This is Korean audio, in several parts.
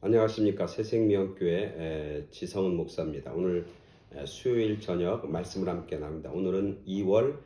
안녕하십니까. 새생명교회 지성은 목사입니다. 오늘 수요일 저녁 말씀을 함께 나눕니다. 오늘은 2월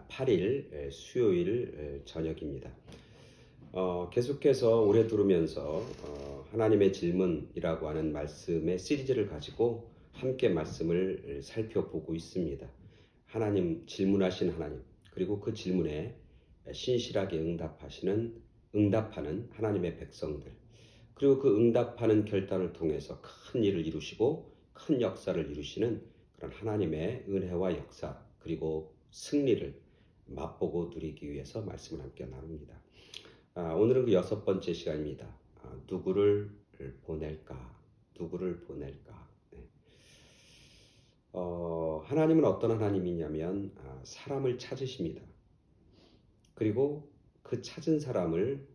8일 수요일 저녁입니다. 계속해서 오래 들으면서 하나님의 질문이라고 하는 말씀의 시리즈를 가지고 함께 말씀을 살펴보고 있습니다. 하나님, 질문하신 하나님, 그리고 그 질문에 신실하게 응답하는 하나님의 백성들, 그리고 그 응답하는 결단을 통해서 큰 일을 이루시고 큰 역사를 이루시는 그런 하나님의 은혜와 역사, 그리고 승리를 맛보고 누리기 위해서 말씀을 함께 나눕니다. 오늘은 그 6번째 시간입니다. 누구를 보낼까? 누구를 보낼까? 네. 하나님은 어떤 하나님이냐면 사람을 찾으십니다. 그리고 그 찾은 사람을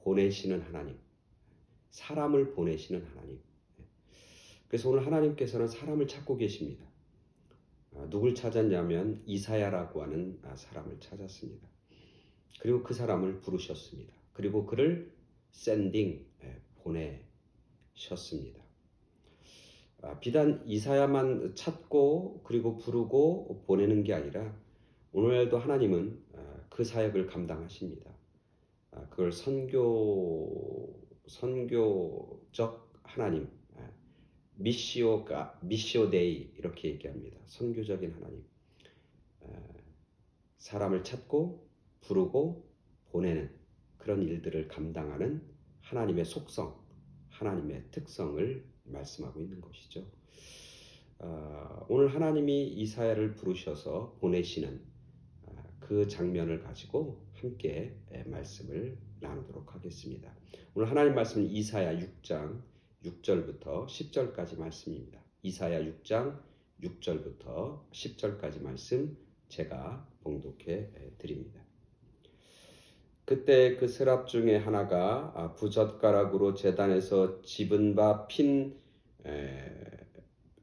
보내시는 하나님, 사람을 보내시는 하나님. 그래서 오늘 하나님께서는 사람을 찾고 계십니다. 누굴 찾았냐면 이사야라고 하는 사람을 찾았습니다. 그리고 그 사람을 부르셨습니다. 그리고 그를 보내셨습니다. 비단 이사야만 찾고 그리고 부르고 보내는 게 아니라 오늘도 하나님은 그 사역을 감당하십니다. 그걸 선교적 하나님, 미시오데이 이렇게 얘기합니다. 선교적인 하나님, 사람을 찾고 부르고 보내는 그런 일들을 감당하는 하나님의 속성, 하나님의 특성을 말씀하고 있는 것이죠. 오늘 하나님이 이사야를 부르셔서 보내시는 그 장면을 가지고 함께 말씀을 나누도록 하겠습니다. 오늘 하나님 말씀은 이사야 6장 6절부터 10절까지 말씀입니다. 이사야 6장 6절부터 10절까지 말씀 제가 봉독해 드립니다. 그때 그 스랍 중에 하나가 부젓가락으로 제단에서 집은 바 핀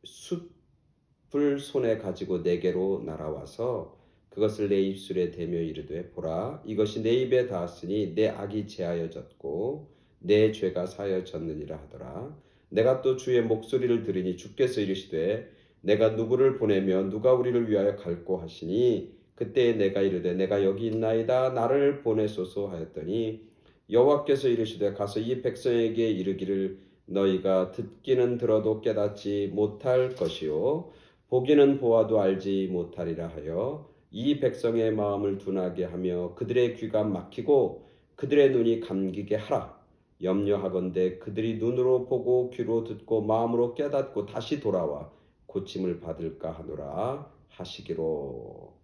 숯불 손에 가지고 내게로 날아와서 그것을 내 입술에 대며 이르되 보라, 이것이 내 입에 닿았으니 내 악이 제하여졌고 내 죄가 사하여졌느니라 하더라. 내가 또 주의 목소리를 들으니 주께서 이르시되 내가 누구를 보내며 누가 우리를 위하여 갈꼬 하시니 그때 내가 이르되 내가 여기 있나이다, 나를 보내소서 하였더니 여호와께서 이르시되 가서 이 백성에게 이르기를 너희가 듣기는 들어도 깨닫지 못할 것이요 보기는 보아도 알지 못하리라 하여 이 백성의 마음을 둔하게 하며 그들의 귀가 막히고 그들의 눈이 감기게 하라. 염려하건대 그들이 눈으로 보고 귀로 듣고 마음으로 깨닫고 다시 돌아와 고침을 받을까 하노라 하시기로.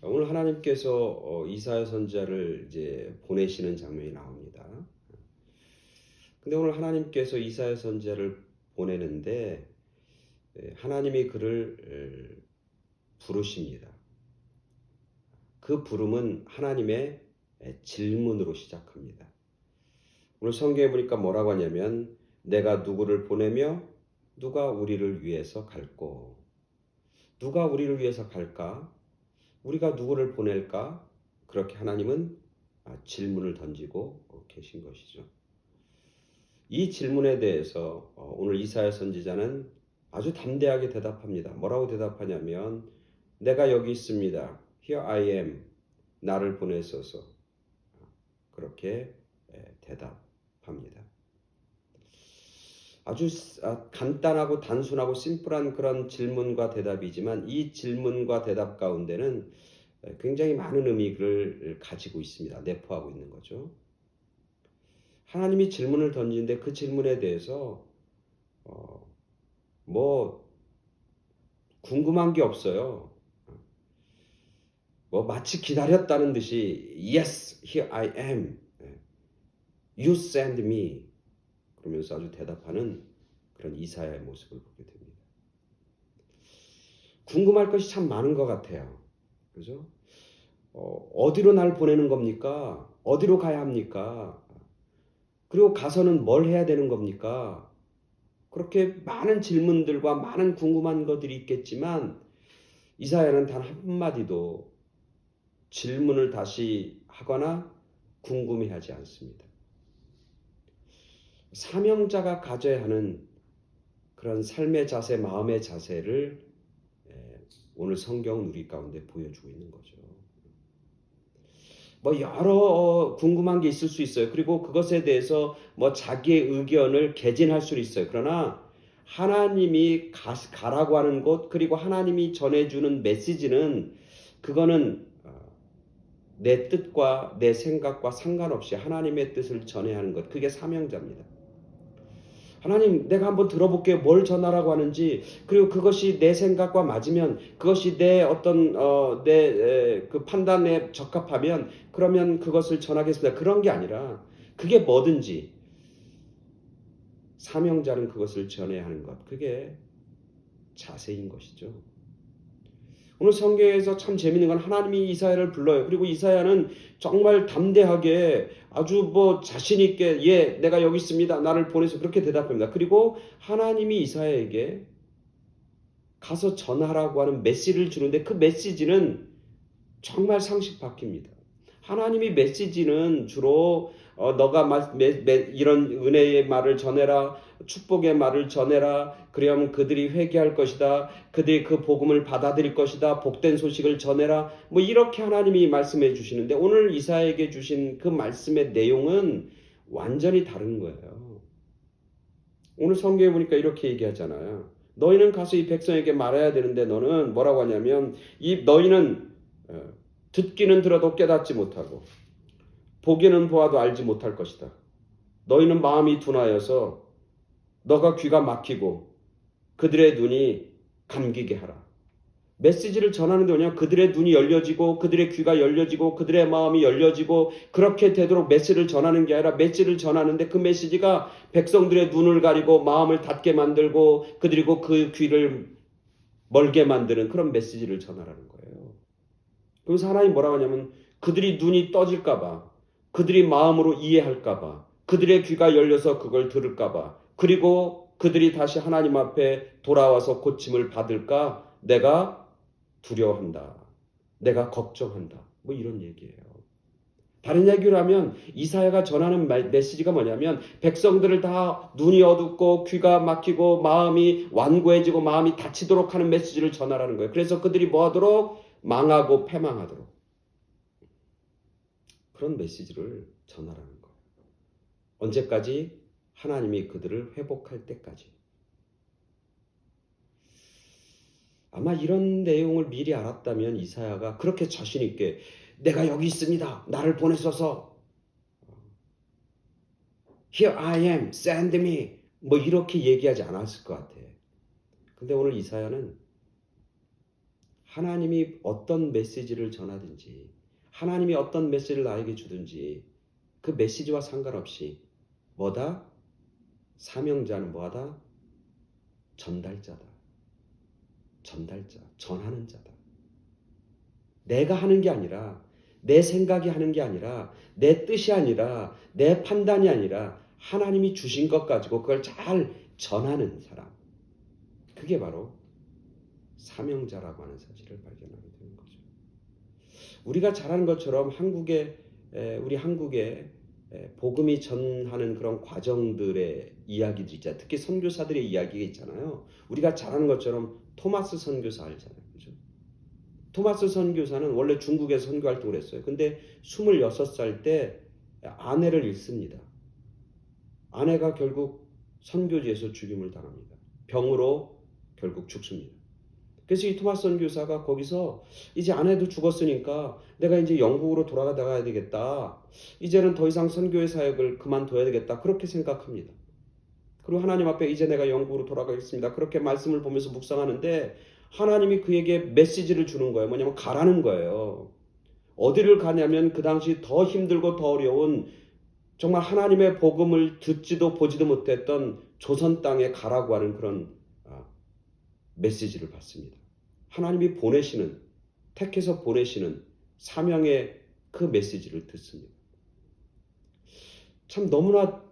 오늘 하나님께서 이사야 선지자를 이제 보내시는 장면이 나옵니다. 근데 오늘 하나님께서 이사야 선지자를 보내는데 하나님이 그를 부르십니다. 그 부름은 하나님의 질문으로 시작합니다. 오늘 성경에 보니까 뭐라고 하냐면 내가 누구를 보내며 누가 우리를 위해서 갈꼬. 누가 우리를 위해서 갈까? 우리가 누구를 보낼까? 그렇게 하나님은 질문을 던지고 계신 것이죠. 이 질문에 대해서 오늘 이사야 선지자는 아주 담대하게 대답합니다. 뭐라고 대답하냐면 내가 여기 있습니다. Here I am. 나를 보내소서. 그렇게 대답합니다. 아주 간단하고 단순하고 심플한 그런 질문과 대답이지만 이 질문과 대답 가운데는 굉장히 많은 의미를 가지고 있습니다. 내포하고 있는 거죠. 하나님이 질문을 던지는데 그 질문에 대해서 궁금한 게 없어요. 마치 기다렸다는 듯이 Yes, here I am. You send me. 그러면서 아주 대답하는 그런 이사야의 모습을 보게 됩니다. 궁금할 것이 참 많은 것 같아요. 그죠? 어디로 날 보내는 겁니까? 어디로 가야 합니까? 그리고 가서는 뭘 해야 되는 겁니까? 그렇게 많은 질문들과 많은 궁금한 것들이 있겠지만 이사야는 단 한마디도 질문을 다시 하거나 궁금해하지 않습니다. 사명자가 가져야 하는 그런 삶의 자세, 마음의 자세를 오늘 성경은 우리 가운데 보여주고 있는 거죠. 뭐 여러 궁금한 게 있을 수 있어요. 그리고 그것에 대해서 뭐 자기의 의견을 개진할 수 있어요. 그러나 하나님이 가라고 하는 곳, 그리고 하나님이 전해주는 메시지는 그거는 내 뜻과 내 생각과 상관없이 하나님의 뜻을 전해야 하는 것, 그게 사명자입니다. 하나님, 내가 한번 들어볼게요. 뭘 전하라고 하는지. 그리고 그것이 내 생각과 맞으면, 그것이 내 어떤 내 그 판단에 적합하면, 그러면 그것을 전하겠습니다. 그런 게 아니라 그게 뭐든지 사명자는 그것을 전해야 하는 것. 그게 자세인 것이죠. 오늘 성경에서 참 재밌는 건 하나님이 이사야를 불러요. 그리고 이사야는 정말 담대하게 아주 뭐 자신 있게 예, 내가 여기 있습니다. 나를 보내서 그렇게 대답합니다. 그리고 하나님이 이사야에게 가서 전하라고 하는 메시지를 주는데 그 메시지는 정말 상식 바뀝니다. 하나님이 메시지는 주로 너가 이런 은혜의 말을 전해라, 축복의 말을 전해라, 그리하면 그들이 회개할 것이다, 그들이 그 복음을 받아들일 것이다, 복된 소식을 전해라, 뭐 이렇게 하나님이 말씀해 주시는데 오늘 이사야에게 주신 그 말씀의 내용은 완전히 다른 거예요. 오늘 성경에 보니까 이렇게 얘기하잖아요. 너희는 가서 이 백성에게 말해야 되는데 너는 뭐라고 하냐면 너희는 듣기는 들어도 깨닫지 못하고 보기는 보아도 알지 못할 것이다. 너희는 마음이 둔하여서 너가 귀가 막히고 그들의 눈이 감기게 하라. 메시지를 전하는데 뭐냐면 그들의 눈이 열려지고 그들의 귀가 열려지고 그들의 마음이 열려지고 그렇게 되도록 메시지를 전하는 게 아니라 메시지를 전하는데 그 메시지가 백성들의 눈을 가리고 마음을 닫게 만들고 그리고 그 귀를 멀게 만드는 그런 메시지를 전하라는 거예요. 그래서 하나님 뭐라고 하냐면 그들이 눈이 떠질까봐 그들이 마음으로 이해할까봐 그들의 귀가 열려서 그걸 들을까봐 그리고 그들이 다시 하나님 앞에 돌아와서 고침을 받을까 내가 두려워한다. 내가 걱정한다. 뭐 이런 얘기예요. 다른 얘기로 하면 이사야가 전하는 메시지가 뭐냐면 백성들을 다 눈이 어둡고 귀가 막히고 마음이 완고해지고 마음이 다치도록 하는 메시지를 전하라는 거예요. 그래서 그들이 뭐하도록 망하고 패망하도록 그런 메시지를 전하라는 거예요. 언제까지? 하나님이 그들을 회복할 때까지. 아마 이런 내용을 미리 알았다면 이사야가 그렇게 자신 있게 내가 여기 있습니다. 나를 보내소서. Here I am. Send me. 뭐 이렇게 얘기하지 않았을 것 같아. 근데 오늘 이사야는 하나님이 어떤 메시지를 전하든지 하나님이 어떤 메시지를 나에게 주든지 그 메시지와 상관없이 뭐다? 사명자는 뭐하다? 전달자다. 전달자, 전하는 자다. 내가 하는 게 아니라 내 생각이 하는 게 아니라 내 뜻이 아니라 내 판단이 아니라 하나님이 주신 것 가지고 그걸 잘 전하는 사람. 그게 바로 사명자라고 하는 사실을 발견하게 되는 거죠. 우리가 잘 아는 것처럼 우리 한국에 복음이 전하는 그런 과정들의 이야기들 있잖아요. 특히 선교사들의 이야기가 있잖아요. 우리가 잘 아는 것처럼 토마스 선교사 알잖아요. 그죠? 토마스 선교사는 원래 중국에서 선교 활동을 했어요. 근데 26살 때 아내를 잃습니다. 아내가 결국 선교지에서 죽임을 당합니다. 병으로 결국 죽습니다. 그래서 이 토마스 선교사가 거기서 이제 아내도 죽었으니까 내가 이제 영국으로 돌아가야 되겠다. 이제는 더 이상 선교의 사역을 그만둬야 되겠다. 그렇게 생각합니다. 그리고 하나님 앞에 이제 내가 영국으로 돌아가겠습니다. 그렇게 말씀을 보면서 묵상하는데 하나님이 그에게 메시지를 주는 거예요. 뭐냐면 가라는 거예요. 어디를 가냐면 그 당시 더 힘들고 더 어려운 정말 하나님의 복음을 듣지도 보지도 못했던 조선 땅에 가라고 하는 그런 메시지를 받습니다. 하나님이 택해서 보내시는 사명의 그 메시지를 듣습니다. 참 너무나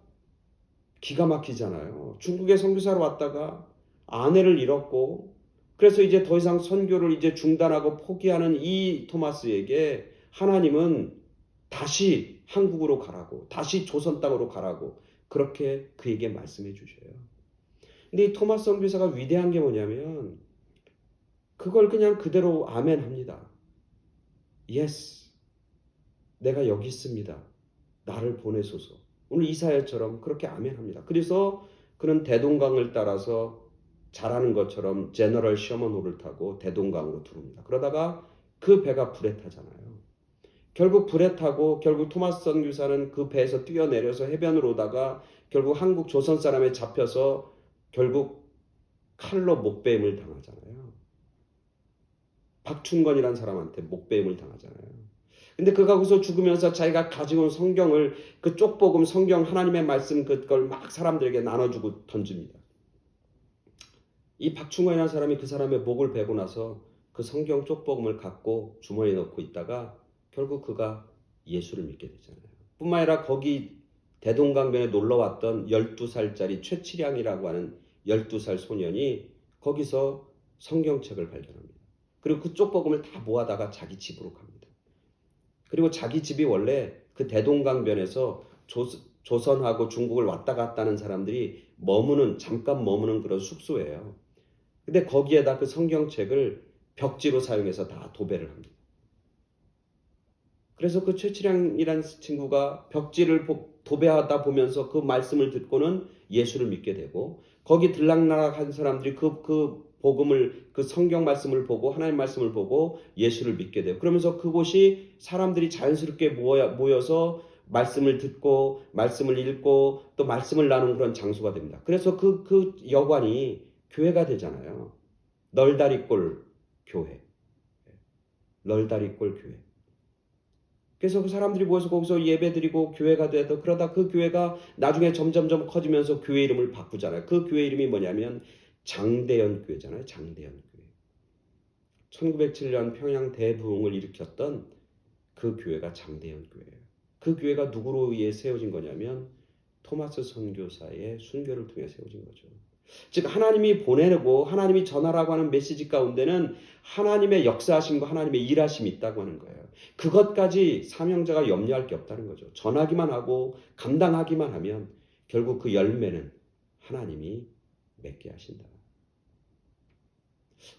기가 막히잖아요. 중국에 선교사로 왔다가 아내를 잃었고 그래서 이제 더 이상 선교를 이제 중단하고 포기하는 이 토마스에게 하나님은 다시 한국으로 가라고, 다시 조선 땅으로 가라고 그렇게 그에게 말씀해 주셔요. 근데 이 토마스 선교사가 위대한 게 뭐냐면 그걸 그냥 그대로 아멘 합니다. 예스, 내가 여기 있습니다. 나를 보내소서. 오늘 이사야처럼 그렇게 아멘합니다. 그래서 그는 대동강을 따라서 잘하는 것처럼 제너럴 셔먼호를 타고 대동강으로 들어옵니다. 그러다가 그 배가 불에 타잖아요. 결국 불에 타고 결국 토마스 선교사는 그 배에서 뛰어내려서 해변으로 오다가 결국 한국 조선 사람에 잡혀서 결국 칼로 목베임을 당하잖아요. 박춘건이라는 사람한테 목베임을 당하잖아요. 근데 그가 거기서 죽으면서 자기가 가지고 온 성경을 그 쪽복음 성경 하나님의 말씀 그걸 막 사람들에게 나눠주고 던집니다. 이 박충원이라는 사람이 그 사람의 목을 베고 나서 그 성경 쪽복음을 갖고 주머니에 넣고 있다가 결국 그가 예수를 믿게 되잖아요. 뿐만 아니라 거기 대동강변에 놀러왔던 12살짜리 최치량이라고 하는 12살 소년이 거기서 성경책을 발견합니다. 그리고 그 쪽복음을 다 모아다가 자기 집으로 갑니다. 그리고 자기 집이 원래 그 대동강변에서 조선하고 중국을 왔다 갔다 하는 사람들이 잠깐 머무는 그런 숙소예요. 근데 거기에다 그 성경책을 벽지로 사용해서 다 도배를 합니다. 그래서 그 최치량이라는 친구가 벽지를 도배하다 보면서 그 말씀을 듣고는 예수를 믿게 되고 거기 들락날락한 사람들이 그 복음을 그 성경 말씀을 보고 하나님 말씀을 보고 예수를 믿게 돼요. 그러면서 그곳이 사람들이 자연스럽게 모여서 말씀을 듣고 말씀을 읽고 또 말씀을 나누는 그런 장소가 됩니다. 그래서 그 여관이 교회가 되잖아요. 널다리꼴 교회. 널다리꼴 교회. 그래서 그 사람들이 모여서 거기서 예배드리고 교회가 돼도 그러다 그 교회가 나중에 점점점 커지면서 교회 이름을 바꾸잖아요. 그 교회 이름이 뭐냐면 장대현 교회잖아요. 장대현 교회. 1907년 평양 대부흥을 일으켰던 그 교회가 장대현 교회예요. 그 교회가 누구로 의해 세워진 거냐면 토마스 선교사의 순교를 통해 세워진 거죠. 즉 하나님이 보내고 하나님이 전하라고 하는 메시지 가운데는 하나님의 역사하심과 하나님의 일하심이 있다고 하는 거예요. 그것까지 사명자가 염려할 게 없다는 거죠. 전하기만 하고 감당하기만 하면 결국 그 열매는 하나님이 맺게 하신다.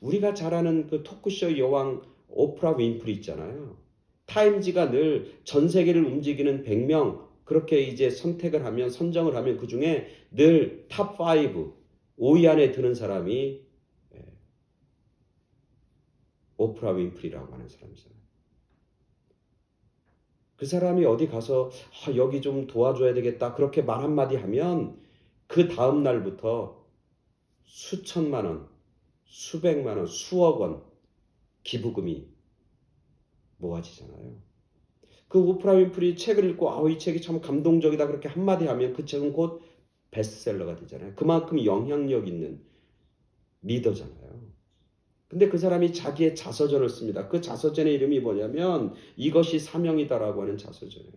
우리가 잘 아는 그 토크쇼 여왕 오프라 윈프리 있잖아요. 타임지가 늘 전 세계를 움직이는 100명 그렇게 이제 선정을 하면 그 중에 늘 탑 5, 5위 안에 드는 사람이 오프라 윈프리라고 하는 사람이잖아요. 그 사람이 어디 가서 여기 좀 도와줘야 되겠다 그렇게 말 한마디 하면 그 다음 날부터 수천만 원, 수백만 원, 수억 원 기부금이 모아지잖아요. 그 오프라 윈프리 책을 읽고 이 책이 참 감동적이다 그렇게 한마디 하면 그 책은 곧 베스트셀러가 되잖아요. 그만큼 영향력 있는 리더잖아요. 근데 그 사람이 자기의 자서전을 씁니다. 그 자서전의 이름이 뭐냐면 이것이 사명이다라고 하는 자서전이에요.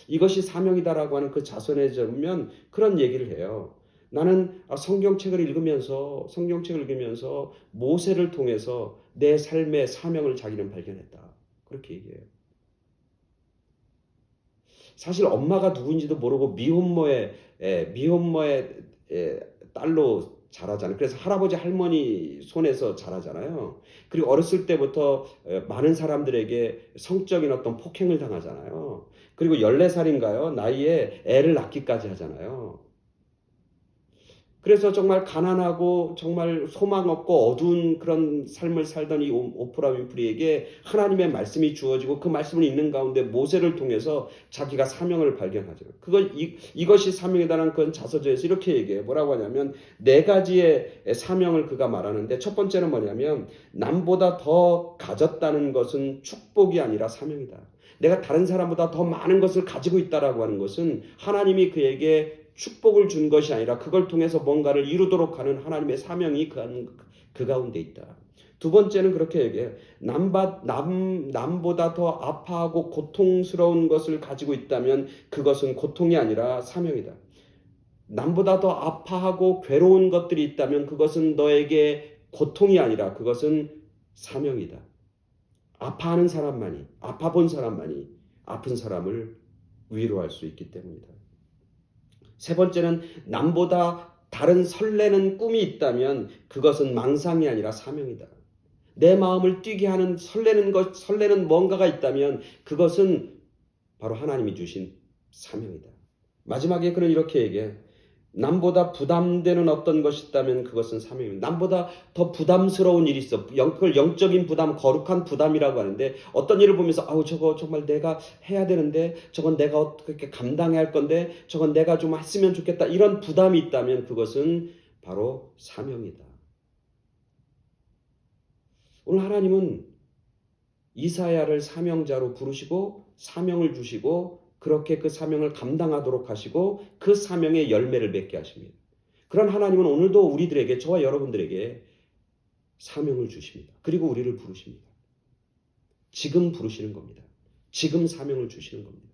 이것이 사명이다라고 하는 그 자서전에 보면 그런 얘기를 해요. 나는 성경책을 읽으면서 모세를 통해서 내 삶의 사명을 자기는 발견했다. 그렇게 얘기해요. 사실 엄마가 누구인지도 모르고 미혼모의 딸로 자라잖아요. 그래서 할아버지 할머니 손에서 자라잖아요. 그리고 어렸을 때부터 많은 사람들에게 성적인 어떤 폭행을 당하잖아요. 그리고 14살인가요? 나이에 애를 낳기까지 하잖아요. 그래서 정말 가난하고 정말 소망 없고 어두운 그런 삶을 살던 이 오프라 윈프리에게 하나님의 말씀이 주어지고 그 말씀을 읽는 가운데 모세를 통해서 자기가 사명을 발견하죠. 이것이 사명이다라는 그런 자서전에서 이렇게 얘기해요. 뭐라고 하냐면 4가지의 사명을 그가 말하는데 첫 번째는 뭐냐면 남보다 더 가졌다는 것은 축복이 아니라 사명이다. 내가 다른 사람보다 더 많은 것을 가지고 있다라고 하는 것은 하나님이 그에게 축복을 준 것이 아니라 그걸 통해서 뭔가를 이루도록 하는 하나님의 사명이 그 가운데 있다. 두 번째는 그렇게 얘기해요. 남보다 더 아파하고 고통스러운 것을 가지고 있다면 그것은 고통이 아니라 사명이다. 남보다 더 아파하고 괴로운 것들이 있다면 그것은 너에게 고통이 아니라 그것은 사명이다. 아파하는 사람만이, 아파본 사람만이 아픈 사람을 위로할 수 있기 때문이다. 세 번째는 남보다 다른 설레는 꿈이 있다면 그것은 망상이 아니라 사명이다. 내 마음을 뛰게 하는 설레는 뭔가가 있다면 그것은 바로 하나님이 주신 사명이다. 마지막에 그는 이렇게 얘기해. 남보다 부담되는 어떤 것이 있다면 그것은 사명입니다. 남보다 더 부담스러운 일이 있어. 그걸 영적인 부담, 거룩한 부담이라고 하는데 어떤 일을 보면서 아우 저거 정말 내가 해야 되는데 저건 내가 어떻게 감당해야 할 건데 저건 내가 좀 했으면 좋겠다. 이런 부담이 있다면 그것은 바로 사명이다. 오늘 하나님은 이사야를 사명자로 부르시고 사명을 주시고 그렇게 그 사명을 감당하도록 하시고 그 사명의 열매를 맺게 하십니다. 그런 하나님은 오늘도 우리들에게, 저와 여러분들에게 사명을 주십니다. 그리고 우리를 부르십니다. 지금 부르시는 겁니다. 지금 사명을 주시는 겁니다.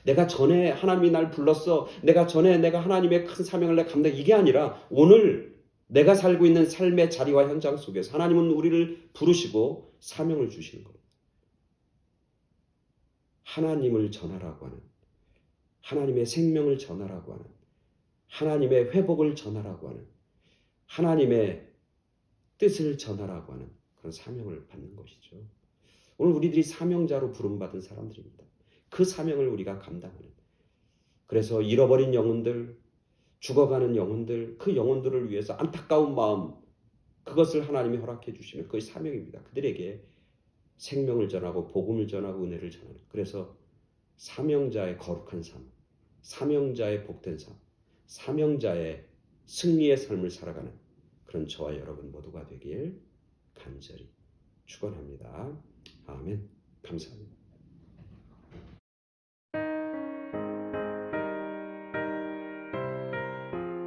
내가 전에 하나님이 날 불렀어. 내가 전에 내가 하나님의 큰 사명을 내가 감당, 이게 아니라 오늘 내가 살고 있는 삶의 자리와 현장 속에서 하나님은 우리를 부르시고 사명을 주시는 겁니다. 하나님을 전하라고 하는, 하나님의 생명을 전하라고 하는, 하나님의 회복을 전하라고 하는, 하나님의 뜻을 전하라고 하는 그런 사명을 받는 것이죠. 오늘 우리들이 사명자로 부름받은 사람들입니다. 그 사명을 우리가 감당하는. 그래서 잃어버린 영혼들, 죽어가는 영혼들, 그 영혼들을 위해서 안타까운 마음, 그것을 하나님이 허락해 주시면 그것이 사명입니다. 그들에게 생명을 전하고 복음을 전하고 은혜를 전하는. 그래서 사명자의 거룩한 삶, 사명자의 복된 삶, 사명자의 승리의 삶을 살아가는 그런 저와 여러분 모두가 되길 간절히 축원합니다. 아멘. 감사합니다.